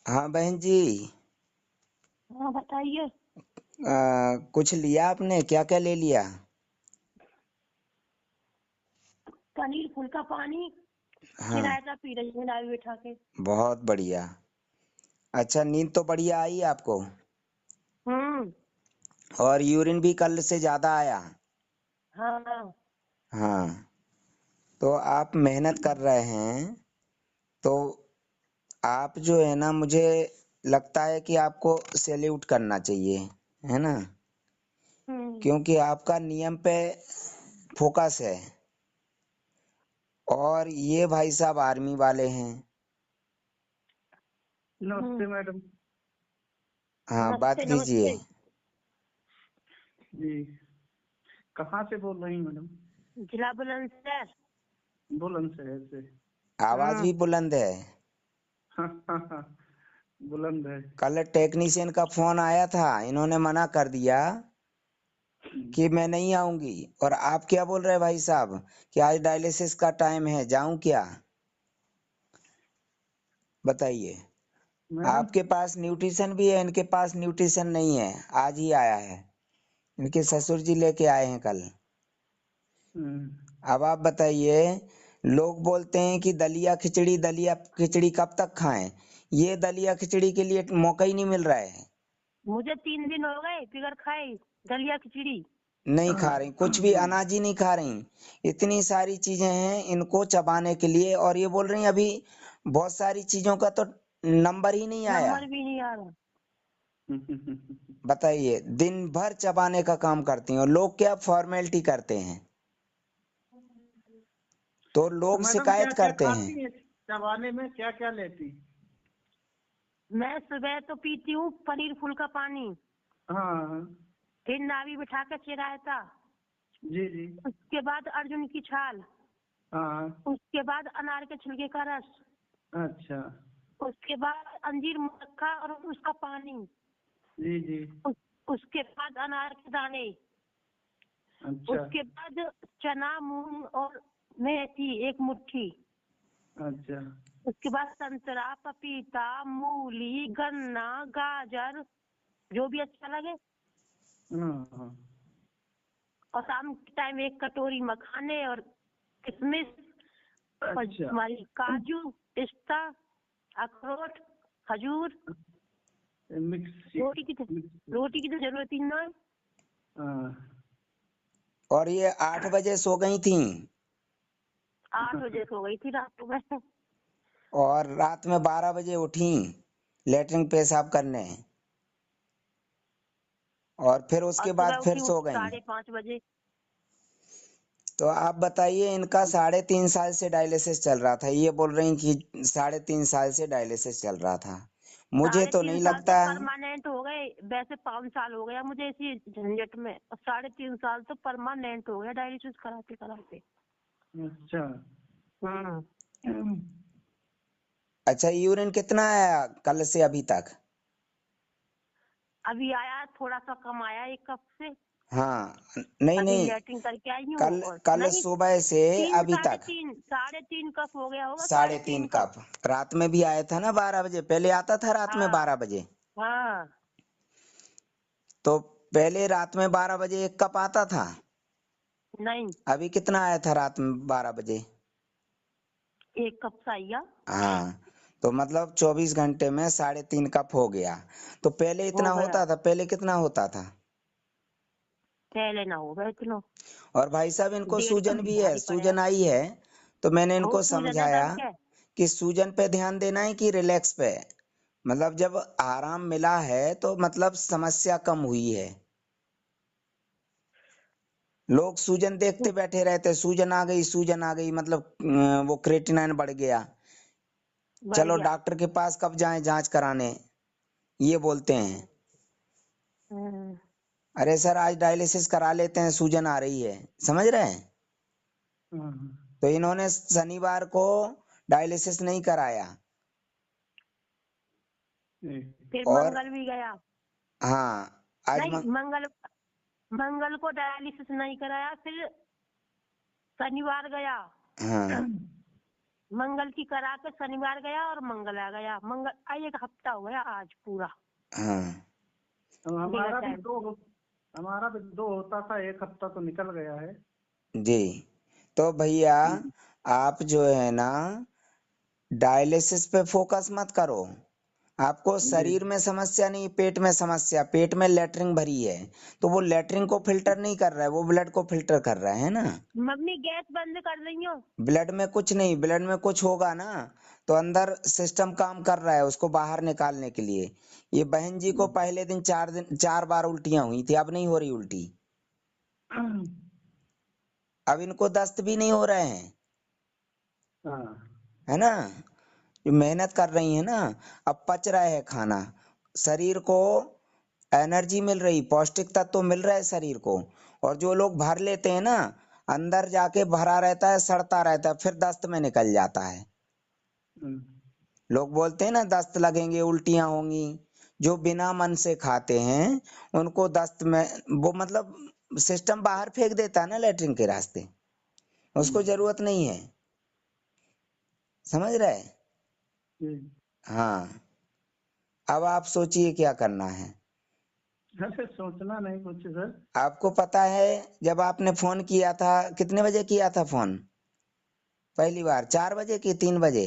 हाँ बहन जी। हाँ बताइए। कुछ लिया आपने, क्या क्या ले लिया? पनीर फुल्का पानी हाँ, चिरायता पी रही हूँ नावी बिठा के। बहुत बढ़िया। अच्छा, नींद तो बढ़िया आई आपको? हम्म। और यूरिन भी कल से ज्यादा आया? हाँ। हाँ। तो आप मेहनत कर रहे हैं, तो आप जो है ना, मुझे लगता है कि आपको सैल्यूट करना चाहिए, है ना? हम्म। क्योंकि आपका नियम पे फोकस है। और ये भाई साहब आर्मी वाले हैं। नमस्ते मैडम। हाँ, बात नमस्ते कीजिए। नमस्ते। जी, कहाँ से बोल रही हैं मैडम? जिला बुलंदशहर। बुलंदशहर से। आवाज हम्म। भी बुलंद है। हाँ हाँ हाँ, बुलंद है। कल टेक्नीशियन का फोन आया था, इन्होंने मना कर दिया कि मैं नहीं आऊंगी। और आप क्या बोल रहे हैं भाई साहब कि आज डायलिसिस का टाइम है, जाऊं क्या? बताइए। मैडम। आपके पास न्यूट्रिशन भी है, इनके पास न्यूट्रिशन नहीं है। आज ही आया है, इनके ससुर जी लेके आए हैं कल। हम्म, अब आप बताइए। लोग बोलते हैं कि दलिया खिचड़ी कब तक खाएं। ये दलिया खिचड़ी के लिए मौका ही नहीं मिल रहा है। मुझे 3 दिन हो गए बिगर खाए दलिया खिचड़ी। नहीं खा रही, कुछ भी अनाज ही नहीं खा रही। इतनी सारी चीजें हैं इनको चबाने के लिए, और ये बोल रही हैं अभी बहुत सारी चीजों का तो नंबर ही नहीं आया। नंबर भी नहीं आ रहा। बताइए, दिन भर चबाने का काम करती हैं और लोग क्या फॉर्मेलिटी करते हैं, तो तो लोग मैडम क्या शिकायत क्या करते हैं। खाती हैं? चबाने में क्या क्या लेती? मैं सुबह तो पीती हूँ पनीर फुल्का पानी। हाँ हाँ, फिर नावी बिठा के चिरायता। जी जी। उसके बाद अर्जुन की छाल। हाँ, उसके बाद अनार के छिलके का रस। अच्छा। उसके बाद अंजीर मक्खा और उसका पानी। जी जी। उसके बाद अनार के दाने। अच्छा उसके बाद चना मूंग और मेथी 1 मुट्ठी। अच्छा। उसके बाद संतरा पपीता मूली गन्ना गाजर जो भी अच्छा लगे। हाँ हाँ। और शाम के टाइम 1 कटोरी मखाने और किशमिश और अच्छा। हमारी काजू पिस्ता अखरोट खजूर। मिक्स। मिक्स। रोटी की तो जरूरत ही ना है। हाँ। और ये 8 बजे सो गई थी 8 बजे सो गई थी रात को मैं। और रात में 12 बजे उठी लेटरिन पेशाब करने, और फिर और उसके सुबह बाद फिर उठी हूँ सो गई। 5:30 बजे। तो आप बताइए, इनका 3.5 साल से डायलिसिस चल रहा था, ये बोल रही कि 3.5 साल से डायलिसिस चल रहा था। मुझे साढ़े तो तीन नहीं साल तो लगता है। परमानेंट हो गए। वैसे 5 साल हो गया मुझे इसी झंझट में और 3.5 साल तो परमानेंट हो गया डायलिसिस कराते कराते। अच्छा। हम्म। अच्छा, यूरिन कितना आया कल से अभी तक? अभी आया थोड़ा सा कम आया 1 कप से। हाँ, नहीं अभी नहीं, लेटरिन करके आई हूँ कल और कल नहीं। सुबह से तीन अभी साढ़े तक तीन 3.5 कप हो गया होगा साढ़े 3.5 तीन कप कप। रात में भी आया था ना 12 बजे, पहले आता था रात में हाँ 12 बजे। हाँ। तो पहले रात में 12 बजे 1 कप आता था। नहीं अभी कितना आया था रात में 12 बजे? 1 कप सही हाँ, तो मतलब 24 घंटे में 3.5 कप हो गया। तो पहले इतना हो गया। होता था? पहले कितना होता था? पहले ना होगा इतना। और भाई साहब, इनको 1.5 कप सूजन भी है, भारी पड़ेगा। सूजन आई है। तो मैंने वो इनको सूजन है समझाया दर्द है। कि सूजन पे ध्यान देना है कि रिलैक्स पे। मतलब जब आराम मिला है तो मतलब समस्या कम हुई है। लोग सूजन देखते बैठे रहते, सूजन आ गई सूजन आ गई, मतलब वो क्रेटिनाइन बढ़ गया, बढ़ चलो गया। डॉक्टर के पास कब जाएं जांच कराने, ये बोलते हैं। हम्म। अरे सर, आज डायलिसिस करा लेते हैं, सूजन आ रही है, समझ रहे हैं? हाँ तो इन्होंने शनिवार को डायलिसिस नहीं कराया। फिर और मंगल भी गया। हाँ, नहीं मंगल मंगल को डायलिसिस नहीं कराया फिर शनिवार गया। हाँ मंगल की करा के शनिवार गया और मंगल आ गया। मंगल 1 हफ्ता हो गया आज पूरा। हाँ तो हमारा भी टाइम। हमारा भी 2 होता था, 1 हफ्ता तो निकल गया है। जी। तो भैया आप जो है ना डायलिसिस पे फोकस मत करो। आपको जी। शरीर में समस्या नहीं, पेट में समस्या, पेट में लेटरिन भरी है तो वो लेटरिन को फिल्टर नहीं कर रहा है, वो ब्लड को फिल्टर कर रहा है ना। मम्मी गैस बंद कर रही हो? ब्लड में कुछ नहीं, ब्लड में कुछ होगा ना तो अंदर सिस्टम काम कर रहा है उसको बाहर निकालने के लिए। ये बहन जी को पहले दिन 4 बार उल्टियां हुई थी, अब नहीं हो रही उल्टी। अब इनको दस्त भी नहीं हो रहे हैं, हाँ। है ना। जो मेहनत कर रही है ना, अब पच रहा है खाना, शरीर को एनर्जी मिल रही, पौष्टिक तत्व तो मिल रहा है शरीर को। और जो लोग भर लेते हैं ना, अंदर जाके भरा रहता है, सड़ता रहता है, फिर दस्त में निकल जाता है। लोग बोलते हैं ना दस्त लगेंगे, उल्टियां होंगी। जो बिना मन से खाते हैं उनको दस्त में, वो मतलब सिस्टम बाहर फेंक देता है ना लेटरिन के रास्ते, उसको जरूरत नहीं है। समझ रहे? हाँ। अब आप सोचिए क्या करना है। ऐसे सोचना नहीं कुछ सर। आपको पता है जब आपने फोन किया था, कितने बजे किया था फोन पहली बार? 4 बजे कि 3 बजे?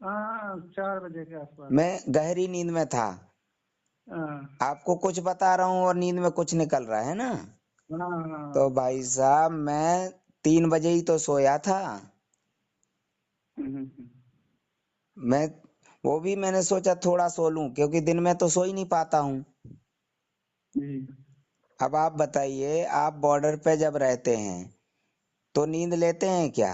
हाँ, 4 बजे के आसपास। मैं गहरी नींद में था। हाँ आपको कुछ बता रहा हूँ और नींद में कुछ निकल रहा है ना। हाँ तो हाँ। भाई साहब मैं 3 बजे ही तो सोया था। हम्म। मैं वो भी मैंने सोचा थोड़ा सो लूं, क्योंकि दिन में तो सो ही नहीं पाता हूँ। जी। अब आप बताइए, आप बॉर्डर पे जब रहते हैं तो नींद लेते हैं क्या?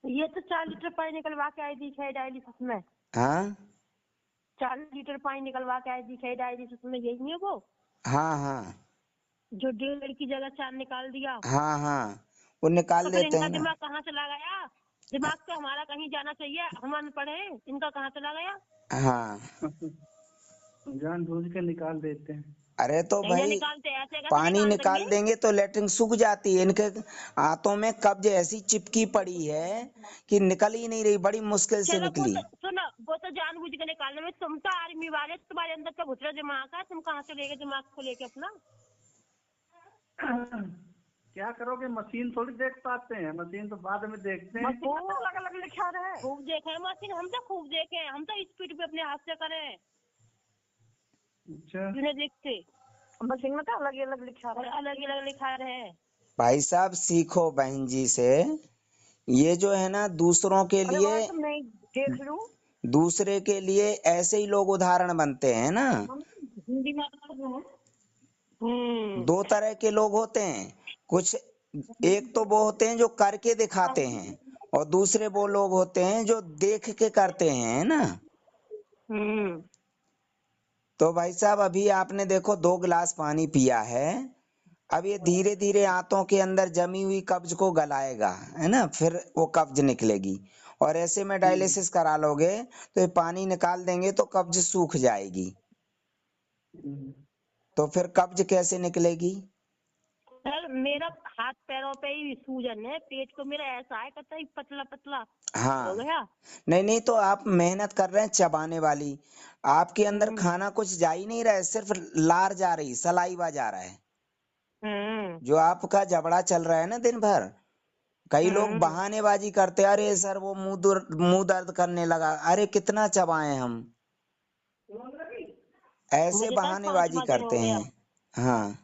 ये तो 4 लीटर पानी निकलवा के आई थी डायलिसिस में। हाँ 4 लीटर पानी निकलवा के आई थी डायलिसिस में, यही है वो हाँ हाँ जो 1.5 की जगह 4 निकाल दिया। हाँ हाँ, वो निकाल तो फिर देते इनका हैं ना। दिमाग कहाँ चला गया? दिमाग तो हमारा कहीं जाना चाहिए, हम अनपढ़ हैं, इनका कहाँ चला गया? हाँ। जानबूझ के निकाल देते हैं। अरे तो नहीं ना भाई निकालते, ऐसे कैसे पानी निकाल निकाल देंगे? देंगे तो लेटरिन सूख जाती है। इनके हाथों में कब्ज ऐसी चिपकी पड़ी है कि निकल ही नहीं रही, बड़ी मुश्किल से चलो वो निकली। तो सुनो, वो तो जानबूझ के निकालने में, तुम तो आर्मी वाले, तुम्हारे अंदर तो घुस रहा दिमाग है, तुम कहाँ से लेके दिमाग को लेके अपना? क्या करोगे, मशीन थोड़ी देख पाते हैं, मशीन तो बाद में देखते हैं। अलग अलग लिखा रहे, खूब देखे हैं मशीन, हम तो खूब देखे हैं, हम तो स्पीड पे अपने हाथ से करें, अच्छा। जिन्हें देखते मशीन में तो अलग अलग लिखा रहे, अलग अलग लिखा रहे। भाई साहब सीखो बहन जी से। ये जो है ना दूसरों के अरे लिए, वह तुम नहीं देख लूं दूसरे के लिए ऐसे ही लोग उदाहरण बनते हैं ना। हिंदी में। दो तरह के लोग होते हैं, कुछ एक तो वो होते हैं जो करके दिखाते हैं, और दूसरे वो लोग होते हैं जो देख के करते हैं, है ना। हम्म। तो भाई साहब अभी आपने देखो 2 गिलास पानी पिया है, अब ये धीरे धीरे आंतों के अंदर जमी हुई कब्ज को गलाएगा, है ना, फिर वो कब्ज निकलेगी। और ऐसे में डायलिसिस करा लोगे तो ये पानी निकाल देंगे तो कब्ज सूख जाएगी, तो फिर कब्ज कैसे निकलेगी? सर मेरा हाथ पैरों पे ही सूजन है, पेट को मेरा ऐसा है कतई पतला पतला हो हाँ। गया। नहीं नहीं, तो आप मेहनत कर रहे हैं चबाने वाली, आपके अंदर हम्म। खाना कुछ जा ही नहीं रहा है, सिर्फ लार जा रही, सलाइवा जा रहा है। हम्म। जो आपका जबड़ा चल रहा है ना दिन भर, कई लोग हम्म। बहानेबाजी करते हैं, अरे सर वो मुंह दर्द करने लगा, अरे कितना चबाएं हम, ऐसे मुझे कल बहानेबाजी 5वां दिन हो करते गया। हैं। हाँ।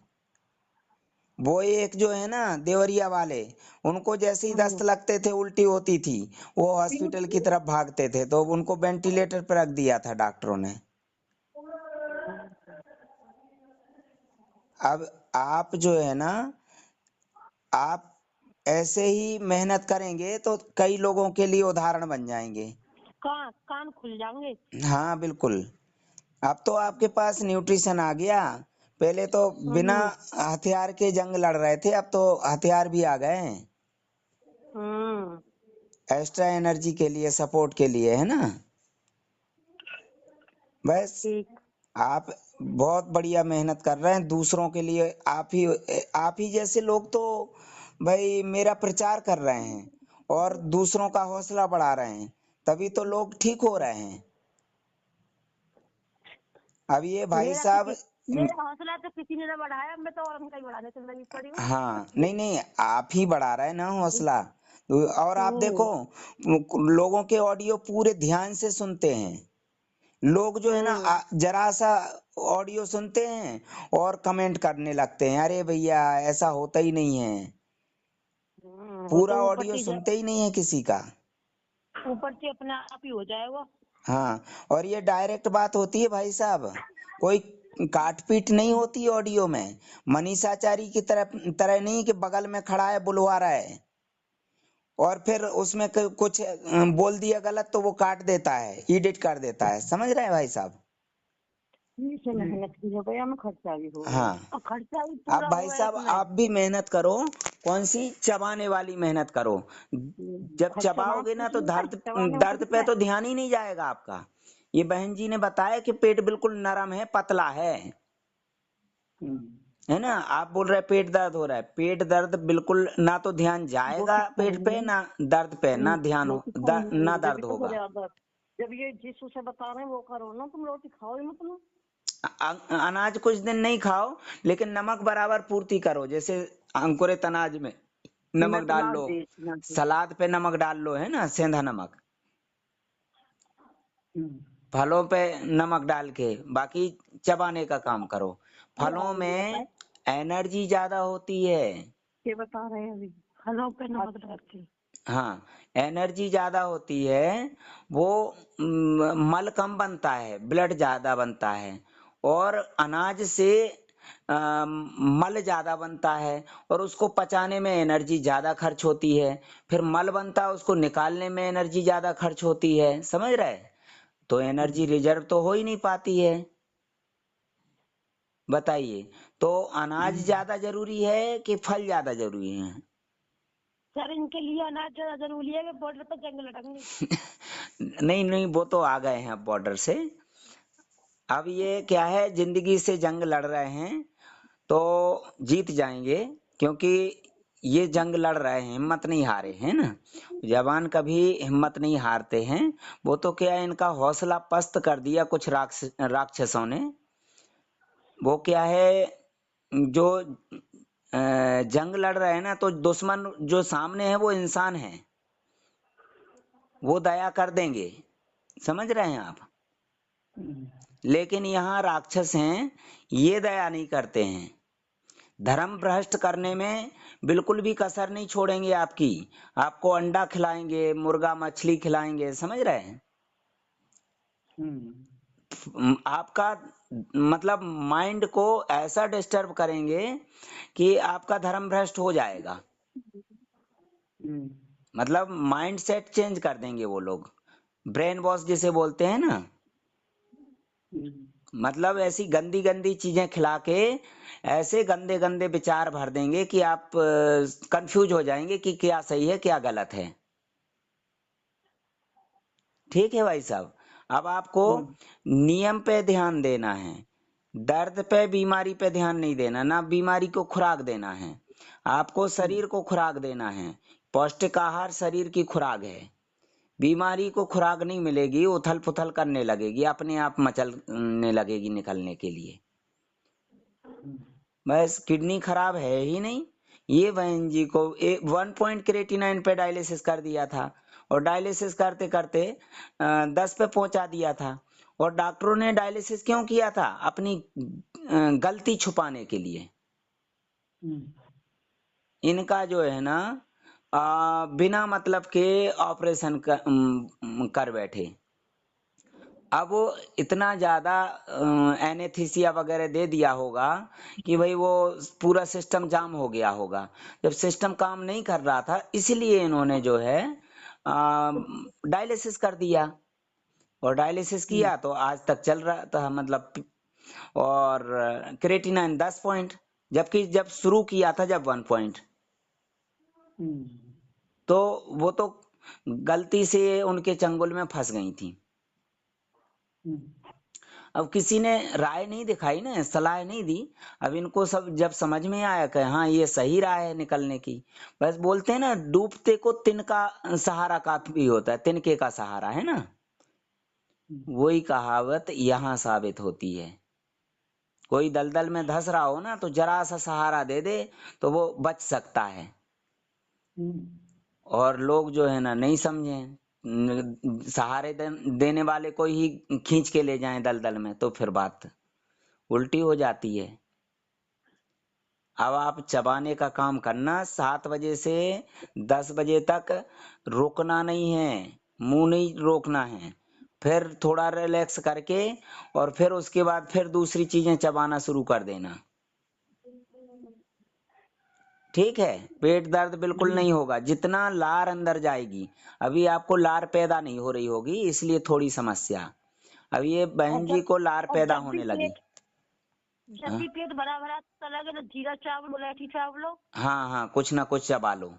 वो एक जो है ना देवरिया वाले, उनको जैसे ही दस्त लगते थे, उल्टी होती थी, वो हॉस्पिटल की तरफ भागते थे, तो उनको वेंटिलेटर पर रख दिया था डॉक्टरों ने। अब आप जो है ना, आप ऐसे ही मेहनत करेंगे तो कई लोगों के लिए उदाहरण बन जाएंगे। कान खुल जाएंगे। हाँ बिल्कुल। अब तो आपके पास न्यूट्रिशन आ गया, पहले तो बिना हम्म। हथियार के जंग लड़ रहे थे, अब तो हथियार भी आ गए हैं हम्म। एक्स्ट्रा एनर्जी के लिए, सपोर्ट के लिए, है ना। बस ठीक। आप बहुत बढ़िया मेहनत कर रहे हैं दूसरों के लिए। आप ही जैसे लोग तो भाई मेरा प्रचार कर रहे हैं, और दूसरों का हौसला बढ़ा रहे हैं, तभी तो लोग ठीक हो रहे हैं। अब ये भाई साहब मेरा हौसला तो किसी ने ना बढ़ाया, मैं तो और उनका ही बढ़ाने से लगी पड़ी हूँ। हाँ, नहीं नहीं, आप ही बढ़ा रहे हैं ना हौसला। और आप देखो, लोगों के ऑडियो पूरे ध्यान से सुनते हैं। लोग जो है ना जरा सा ऑडियो सुनते हैं और कमेंट करने लगते हैं, अरे भैया ऐसा होता ही नहीं है। वो पूरा तो ऑडियो सुनते ही नहीं है किसी का। ऊपर से अपने आप ही हो जाएगा। हाँ, और ये डायरेक्ट बात होती है भाई साहब, कोई काट पीट नहीं होती ऑडियो में। मनीषाचारी की तरह तरह नहीं कि बगल में खड़ा है बुलवा रहा है और फिर उसमें कुछ बोल दिया गलत तो वो काट देता है, एडिट कर देता है। समझ रहे हैं भाई साहब? से मेहनत की है भैया, में खर्चा भी हो गया हाँ, और खर्चा भी आप पूरा भाई हुआ है साहब इसमें। आप भी मेहनत करो। कौन सी? चबाने वाली मेहनत करो। जब खर्चा चबाओगे ना तो मांसपेशियों पे, दर्द चबाने में तो दर्द पे कितना तो है। ध्यान ही नहीं जाएगा आपका। ये बहन जी ने बताया कि पेट बिल्कुल नरम है, पतला है ना। आप बोल रहे पेट दर्द हो रहा है, पेट दर्द बिल्कुल ना तो ध्यान जाएगा रोटी पेट पे, खाएंगे, ना दर्द पे, ना ध्यान रोटी खाएंगे ना जब दर्द तो हो होगा। जाएगा। जब ये जिस उसे बता रहे हैं वो करो ना, तुम रोटी खाओ ही मतलब। अनाज कुछ दिन नहीं खाओ, लेकिन नमक बराबर पूर्ति करो। जैसे अंकुरित अनाज में मैं नमक तो डाल लाल लो, देखना थी। सलाद पे नमक डाल लो, है ना, सेंधा नमक। फलों पे नमक डाल के बाकी चबाने का काम करो। ये फलों आगे में बताए, एनर्जी ज्यादा होती है। ये बता रहे हैं अभी फलों पे नमक डाल के। हाँ, एनर्जी ज्यादा होती है। वो मल कम बनता है, ब्लड ज्यादा बनता है। और अनाज से मल ज्यादा बनता है और उसको पचाने में एनर्जी ज्यादा खर्च होती है। फिर मल बनता है, उसको निकालने में एनर्जी ज्यादा खर्च होती है। समझ रहे? तो एनर्जी रिजर्व तो हो ही नहीं पाती है। बताइए, तो अनाज ज्यादा जरूरी है कि फल ज्यादा जरूरी है? सर इनके लिए अनाज ज्यादा जरूरी है कि बॉर्डर पर जंग लड़ेंगे। नहीं नहीं, वो तो आ गए हैं अब बॉर्डर से। अब ये क्या है, जिंदगी से जंग लड़ रहे हैं तो जीत जाएंगे, क्योंकि ये जंग लड़ रहे हैं, हिम्मत नहीं हारे, है ना। जवान कभी हिम्मत नहीं हारते हैं। वो तो क्या है, इनका हौसला पस्त कर दिया कुछ राक्षसों ने। वो क्या है, जो जंग लड़ रहे हैं ना, तो दुश्मन जो सामने है वो इंसान है, वो दया कर देंगे। समझ रहे हैं आप? लेकिन यहाँ राक्षस हैं, ये दया नहीं करते हैं। धर्म भ्रष्ट करने में बिल्कुल भी कसर नहीं छोड़ेंगे आपकी। आपको अंडा खिलाएंगे, मुर्गा मछली खिलाएंगे। समझ रहे हैं? आपका मतलब माइंड को ऐसा डिस्टर्ब करेंगे कि आपका धर्म भ्रष्ट हो जाएगा। मतलब माइंड सेट चेंज कर देंगे वो लोग, ब्रेन वॉश जिसे बोलते हैं ना। मतलब ऐसी गंदी गंदी चीजें खिला के ऐसे गंदे गंदे विचार भर देंगे कि आप कंफ्यूज हो जाएंगे कि क्या सही है क्या गलत है। ठीक है भाई साहब, अब आपको नियम पे ध्यान देना है। दर्द पे बीमारी पे ध्यान नहीं देना, ना बीमारी को खुराक देना है। आपको शरीर को खुराक देना है। पौष्टिक आहार शरीर की खुराक है। बीमारी को खुराक नहीं मिलेगी, उथल पुथल करने लगेगी, अपने आप मचलने लगेगी निकलने के लिए। बस किडनी खराब है ही नहीं। ये बहन जी को 1 क्रेटिनाइन पे डायलिसिस कर दिया था, और डायलिसिस करते करते 10 पे पहुंचा दिया था। और डॉक्टरों ने डायलिसिस क्यों किया था? अपनी गलती छुपाने के लिए। इनका जो है ना, बिना मतलब के ऑपरेशन कर बैठे। अब वो इतना ज्यादा एनेस्थीसिया वगैरह दे दिया होगा कि भाई वो पूरा सिस्टम जाम हो गया होगा। जब सिस्टम काम नहीं कर रहा था, इसलिए इन्होंने जो है डायलिसिस कर दिया। और डायलिसिस किया तो आज तक चल रहा था मतलब। और क्रेटिनाइन 10 पॉइंट, जबकि जब शुरू किया था जब 1 पॉइंट। तो वो तो गलती से उनके चंगुल में फंस गई थी। अब किसी ने राय नहीं दिखाई ना, सलाह नहीं दी। अब इनको सब जब समझ में आया कि हाँ ये सही राय है निकलने की, बस बोलते हैं ना डूबते को तिनका सहारा काफी होता है, तिनके का सहारा, है ना। वही कहावत यहाँ साबित होती है। कोई दलदल में धंस रहा हो ना, तो जरा सा सहारा दे दे तो वो बच सकता है। और लोग जो है ना नहीं समझे, सहारे देने वाले को ही खींच के ले जाएं दलदल में, तो फिर बात उल्टी हो जाती है। अब आप चबाने का काम करना, 7 बजे से 10 बजे तक रोकना नहीं है, मुंह नहीं रोकना है, फिर थोड़ा रिलैक्स करके और फिर उसके बाद फिर दूसरी चीजें चबाना शुरू कर देना। ठीक है, पेट दर्द बिल्कुल नहीं होगा। जितना लार अंदर जाएगी, अभी आपको लार पैदा नहीं हो रही होगी, इसलिए थोड़ी समस्या। अब ये और बहन जी जब को लार और पैदा जब भी होने लगी। पेट जब हाँ भी पेट भरा भरा सा लगे तो जीरा चावल मुलेठी चावल लो, हाँ हाँ, कुछ ना कुछ चबा लो।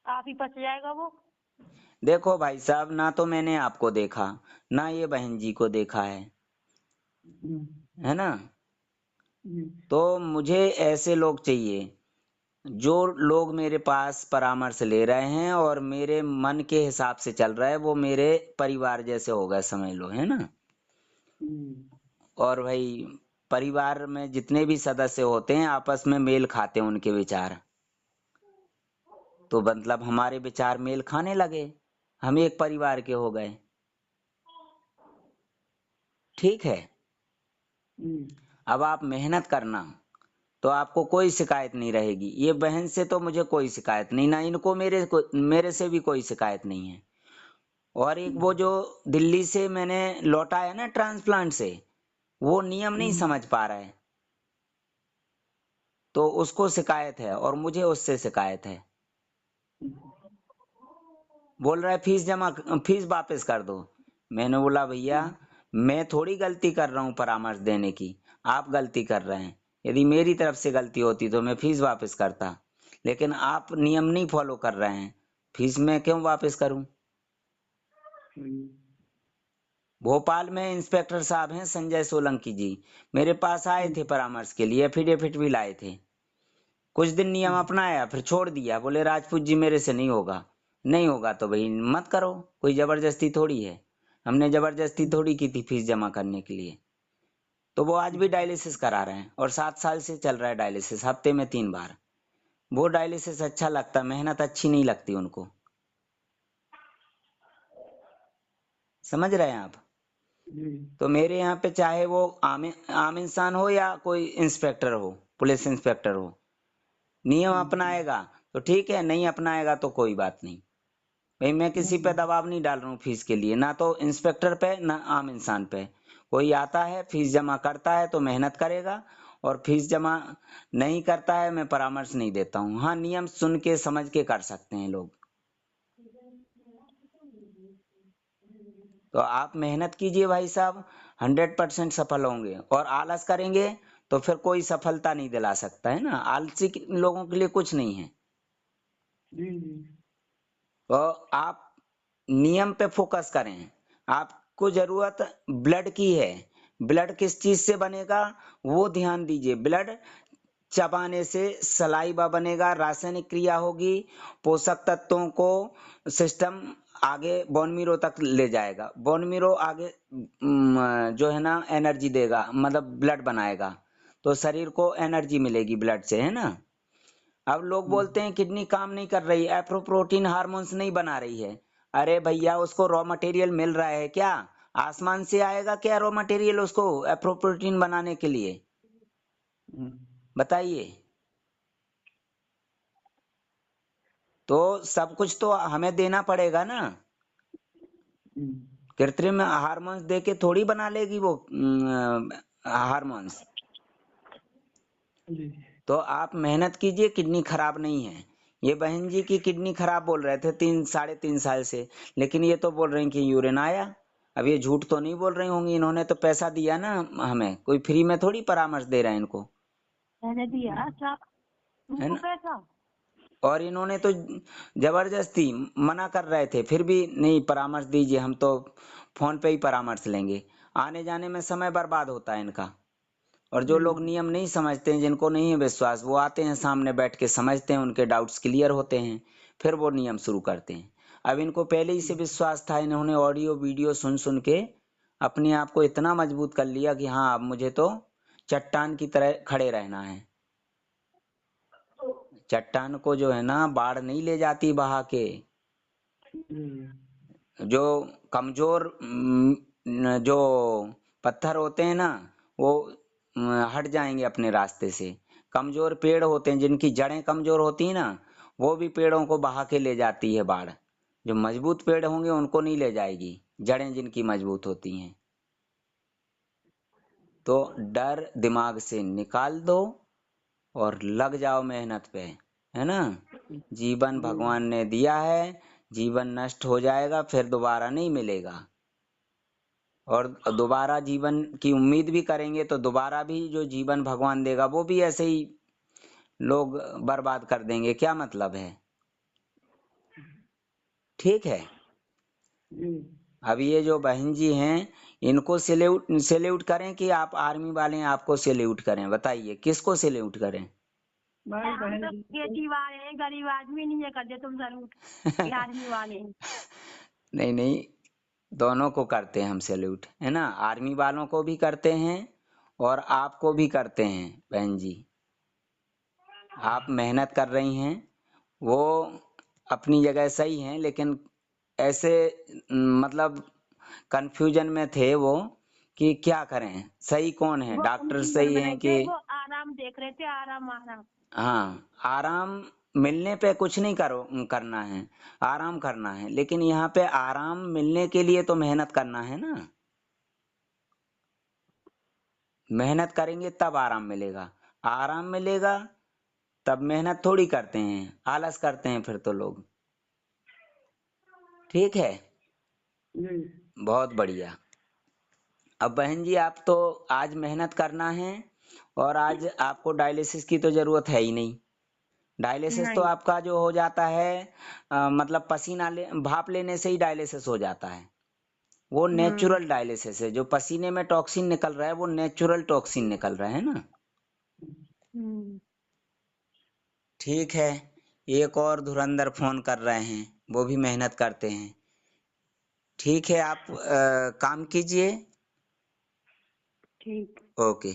आप ही पच जाएगा वो। देखो भाई साहब, ना तो मैंने आपको देखा, ना ये बहन जी को देखा है ना। तो मुझे ऐसे लोग चाहिए, जो लोग मेरे पास परामर्श ले रहे हैं और मेरे मन के हिसाब से चल रहा है, वो मेरे परिवार जैसे हो गए समझ लो, है ना। और भाई परिवार में जितने भी सदस्य होते हैं आपस में मेल खाते हैं उनके विचार, तो मतलब हमारे विचार मेल खाने लगे, हम एक परिवार के हो गए। ठीक है। अब आप मेहनत करना, तो आपको कोई शिकायत नहीं रहेगी। ये बहन से तो मुझे कोई शिकायत नहीं, ना इनको मेरे से भी कोई शिकायत नहीं है। और एक वो जो दिल्ली से मैंने लौटा है ना ट्रांसप्लांट से, वो नियम नहीं समझ पा रहा है, तो उसको शिकायत है और मुझे उससे शिकायत है। बोल रहा है फीस वापस कर दो। मैंने बोला भैया, मैं थोड़ी गलती कर रहा हूँ परामर्श देने की, आप गलती कर रहे हैं। यदि मेरी तरफ से गलती होती तो मैं फीस वापस करता, लेकिन आप नियम नहीं फॉलो कर रहे हैं, फीस मैं क्यों वापस करूं। भोपाल में इंस्पेक्टर साहब हैं संजय सोलंकी जी, मेरे पास आए थे परामर्श के लिए, एफिडेविट भी लाए थे। कुछ दिन नियम अपनाया, फिर छोड़ दिया, बोले राजपूत जी मेरे से नहीं होगा। नहीं होगा तो भाई मत करो, कोई जबरदस्ती थोड़ी है। हमने जबरदस्ती थोड़ी की थी फीस जमा करने के लिए। तो वो आज भी डायलिसिस करा रहे हैं और 7 साल से चल रहा है डायलिसिस, हफ्ते में 3 बार। वो डायलिसिस अच्छा लगता, मेहनत अच्छी नहीं लगती उनको। समझ रहे हैं आप। तो मेरे यहाँ पे चाहे वो आम इंसान हो या कोई इंस्पेक्टर हो, पुलिस इंस्पेक्टर हो, नियम अपनाएगा तो ठीक है, नहीं अपनाएगा तो कोई बात नहीं। भाई मैं किसी पे दबाव नहीं डाल रहा हूँ फीस के लिए, ना तो इंस्पेक्टर पे ना आम इंसान पे। कोई आता है फीस जमा करता है तो मेहनत करेगा, और फीस जमा नहीं करता है मैं परामर्श नहीं देता हूँ। हाँ, नियम सुन के समझ के कर सकते हैं लोग। तो आप मेहनत कीजिए भाई साहब, 100% सफल होंगे। और आलस करेंगे तो फिर कोई सफलता नहीं दिला सकता, है ना। आलसी लोगों के लिए कुछ नहीं है। तो आप नियम पे फोकस करें। आपको जरूरत ब्लड की है, ब्लड किस चीज से बनेगा वो ध्यान दीजिए। ब्लड चबाने से सलाइवा बनेगा, रासायनिक क्रिया होगी, पोषक तत्वों को सिस्टम आगे बोन मेरो तक ले जाएगा, बोन मेरो आगे जो है ना एनर्जी देगा, मतलब ब्लड बनाएगा, तो शरीर को एनर्जी मिलेगी ब्लड से, है ना। अब लोग बोलते हैं किडनी काम नहीं कर रही, एप्रोप्रोटीन हार्मोन्स नहीं बना रही है। अरे भैया, उसको रॉ मटेरियल मिल रहा है क्या? आसमान से आएगा क्या रॉ मटेरियल उसको एप्रोप्रोटीन बनाने के लिए? बताइए। तो सब कुछ तो हमें देना पड़ेगा ना। कृत्रिम हार्मोन्स दे के थोड़ी बना लेगी वो हार्मोन्स। तो आप मेहनत कीजिए, किडनी खराब नहीं है। ये बहन जी की किडनी खराब बोल रहे थे 3 साढ़े 3 साल से, लेकिन ये तो बोल रही कि यूरिन आया। अब ये झूठ तो नहीं बोल रही होंगी, इन्होंने तो पैसा दिया ना, हमें कोई फ्री में थोड़ी परामर्श दे रहे हैं इनको, मैंने दिया अच्छा है तुमको ना। पैसा। और इन्होंने तो जबरदस्ती मना कर रहे थे, फिर भी नहीं परामर्श दीजिए, हम तो फोन पे ही परामर्श लेंगे। आने जाने में समय बर्बाद होता है इनका। और जो लोग नियम नहीं समझते हैं, जिनको नहीं है विश्वास, वो आते हैं सामने बैठ के समझते हैं, उनके डाउट्स क्लियर होते हैं, फिर वो नियम शुरू करते हैं। अब इनको पहले ही से विश्वास था, इन्होंने ऑडियो वीडियो सुन सुन के अपने आप को इतना मजबूत कर लिया कि हाँ अब मुझे तो चट्टान की तरह खड़े रहना है। चट्टान को जो है ना बाढ़ नहीं ले जाती बहा के। जो कमजोर जो पत्थर होते हैं ना, वो हट जाएंगे अपने रास्ते से। कमजोर पेड़ होते हैं, जिनकी जड़ें कमजोर होती हैं ना, वो भी पेड़ों को बहा के ले जाती है बाढ़। जो मजबूत पेड़ होंगे उनको नहीं ले जाएगी, जड़ें जिनकी मजबूत होती हैं। तो डर दिमाग से निकाल दो और लग जाओ मेहनत पे, है ना। जीवन भगवान ने दिया है, जीवन नष्ट हो जाएगा, फिर दोबारा नहीं मिलेगा। और दोबारा जीवन की उम्मीद भी करेंगे तो दोबारा भी जो जीवन भगवान देगा वो भी ऐसे ही लोग बर्बाद कर देंगे। क्या मतलब है? ठीक है। अब ये जो बहन जी हैं, इनको सैल्यूट करें कि आप आर्मी वाले हैं आपको सैल्यूट करें? बताइए किसको सैल्यूट करें? भाई बहन तो खेती वाले हैं, गरीब आदमी नहीं है करते तुम जरूर आर्मी वाले हैं। नहीं नहीं, दोनों को करते हैं हम सैल्यूट, है ना। आर्मी वालों को भी करते हैं और आपको भी करते हैं बहन जी। आप मेहनत कर रही हैं, वो अपनी जगह सही हैं, लेकिन ऐसे मतलब कंफ्यूजन में थे वो कि क्या करें, सही कौन है, वो डॉक्टर उनकी मन सही में है नहीं कि। थे, वो आराम देख रहे थे, आराम आराम। हाँ, आराम मिलने पे कुछ नहीं करना है, आराम करना है। लेकिन यहाँ पे आराम मिलने के लिए तो मेहनत करना है ना। मेहनत करेंगे तब आराम मिलेगा। आराम मिलेगा तब मेहनत थोड़ी करते हैं, आलस करते हैं फिर तो लोग। ठीक है, बहुत बढ़िया। अब बहन जी आप तो आज मेहनत करना है, और आज आपको डायलिसिस की तो जरूरत है ही नहीं। डायलिसिस तो नहीं। आपका जो हो जाता है मतलब भाप लेने से ही डायलिसिस हो जाता है। वो नेचुरल डायलिसिस है, जो पसीने में टॉक्सिन निकल रहा है वो नेचुरल टॉक्सिन निकल रहा है ना। ठीक है, एक और धुरंधर फोन कर रहे हैं, वो भी मेहनत करते हैं। ठीक है, आप काम कीजिए। ठीक। ओके।